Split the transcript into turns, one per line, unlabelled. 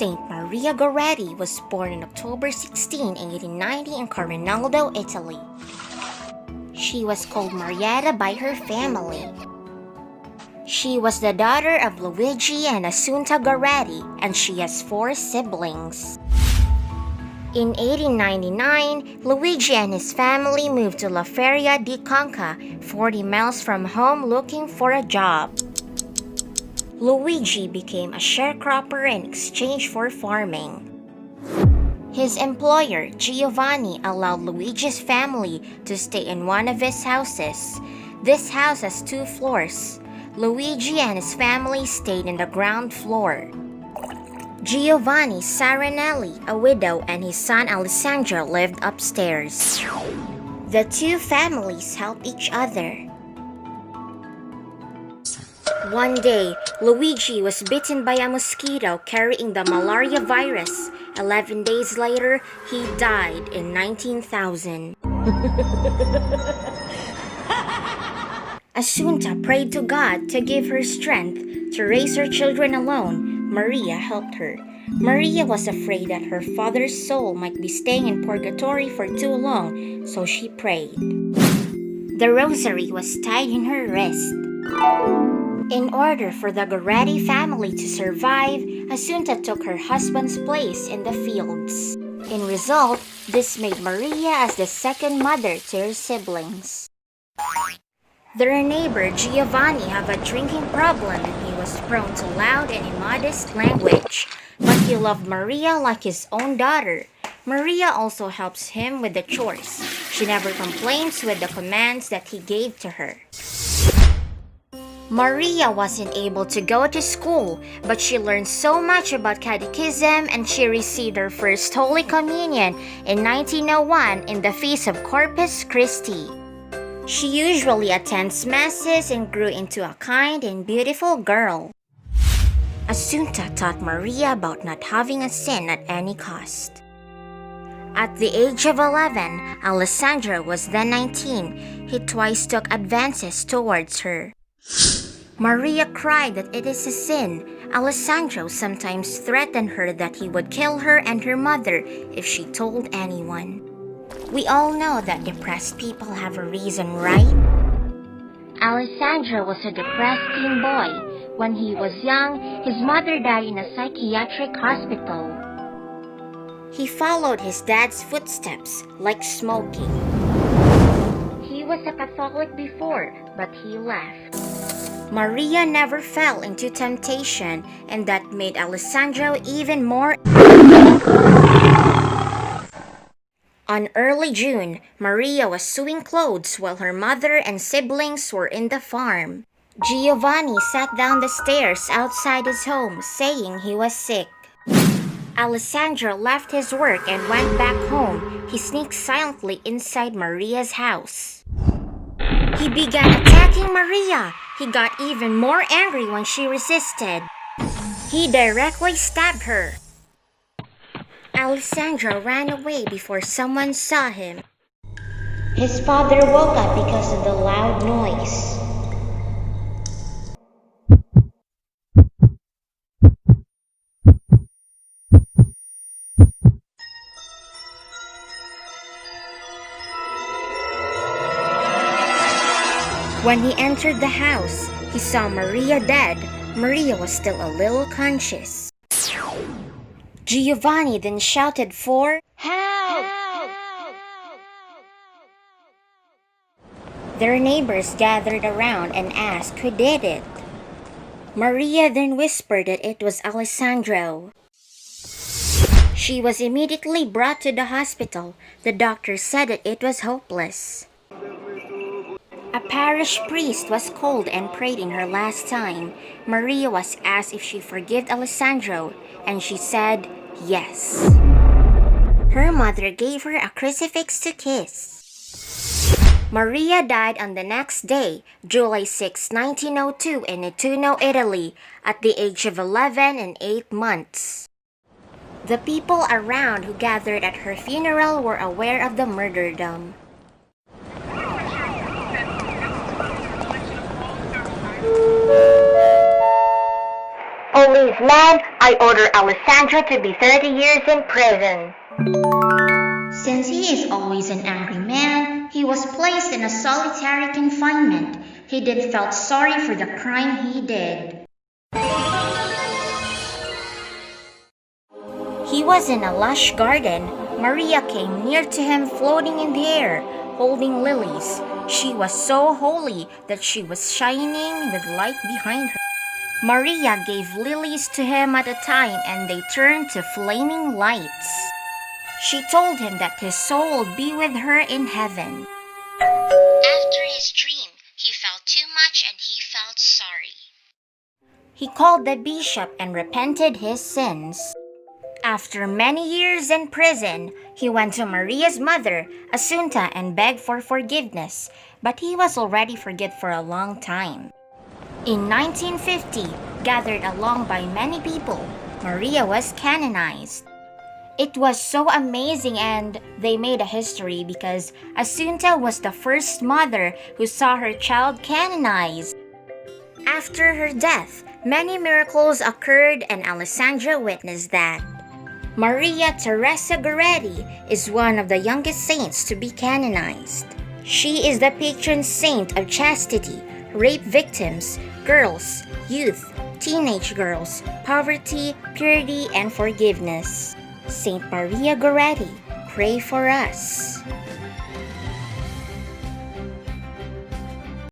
Saint Maria Goretti was born on October 16, 1890 in Corinaldo, Italy. She was called Marietta by her family. She was the daughter of Luigi and Assunta Goretti, and she has 4 siblings. In 1899, Luigi and his family moved to La Feria di Conca, 40 miles from home, looking for a job. Luigi became a sharecropper in exchange for farming. His employer, Giovanni, allowed Luigi's family to stay in one of his houses. This house has 2 floors. Luigi and his family stayed in the ground floor. Giovanni Saranelli, a widow, and his son Alessandro lived upstairs. The 2 families helped each other. One day, Luigi was bitten by a mosquito carrying the malaria virus. 11 days later, he died in 19,000. Assunta prayed to God to give her strength to raise her children alone. Maria helped her. Maria was afraid that her father's soul might be staying in purgatory for too long, so she prayed. The rosary was tied in her wrist. In order for the Goretti family to survive, Assunta took her husband's place in the fields. In result, this made Maria as the second mother to her siblings. Their neighbor Giovanni had a drinking problem and he was prone to loud and immodest language, but he loved Maria like his own daughter. Maria also helps him with the chores. She never complains with the commands that he gave to her. Maria wasn't able to go to school, but she learned so much about catechism and she received her first Holy Communion in 1901 in the feast of Corpus Christi. She usually attends masses and grew into a kind and beautiful girl. Assunta taught Maria about not having a sin at any cost. At the age of 11, Alessandro was then 19. He twice took advances towards her. Maria cried that it is a sin. Alessandro sometimes threatened her that he would kill her and her mother if she told anyone. We all know that depressed people have a reason, right? Alessandro was a depressed teen boy. When he was young, his mother died in a psychiatric hospital. He followed his dad's footsteps, like smoking. He was a Catholic before, but he left. Maria never fell into temptation, and that made Alessandro even more. On early June, Maria was sewing clothes while her mother and siblings were in the farm. Giovanni sat down the stairs outside his home, saying he was sick. Alessandro left his work and went back home. He sneaked silently inside Maria's house. He began attacking Maria. He got even more angry when she resisted. He directly stabbed her. Alessandro ran away before someone saw him. His father woke up because of the loud noise. When he entered the house, he saw Maria dead. Maria was still a little conscious. Giovanni then shouted for help! Their neighbors gathered around and asked who did it. Maria then whispered that it was Alessandro. She was immediately brought to the hospital. The doctor said that it was hopeless. A parish priest was called and prayed in her last time. Maria was asked if she forgave Alessandro, and she said yes. Her mother gave her a crucifix to kiss. Maria died on the next day, July 6, 1902 in Nettuno, Italy, at the age of 11 and 8 months. The people around who gathered at her funeral were aware of the martyrdom.
Policeman, I order Alessandro to be 30 years in prison.
Since he is always an angry man, he was placed in a solitary confinement. He then felt sorry for the crime he did. He was in a lush garden. Maria came near to him floating in the air, holding lilies. She was so holy that she was shining with light behind her. Maria gave lilies to him at a time and they turned to flaming lights. She told him that his soul would be with her in heaven. After his dream, he felt too much and he felt sorry. He called the bishop and repented his sins. After many years in prison, he went to Maria's mother, Assunta, and begged for forgiveness, but he was already forgiven for a long time. In 1950, gathered along by many people, Maria was canonized. It was so amazing and they made a history because Assunta was the first mother who saw her child canonized. After her death, many miracles occurred and Alessandra witnessed that. Maria Teresa Goretti is one of the youngest saints to be canonized. She is the patron saint of chastity, rape victims, girls, youth, teenage girls, poverty, purity, and forgiveness. Saint Maria Goretti, pray for us.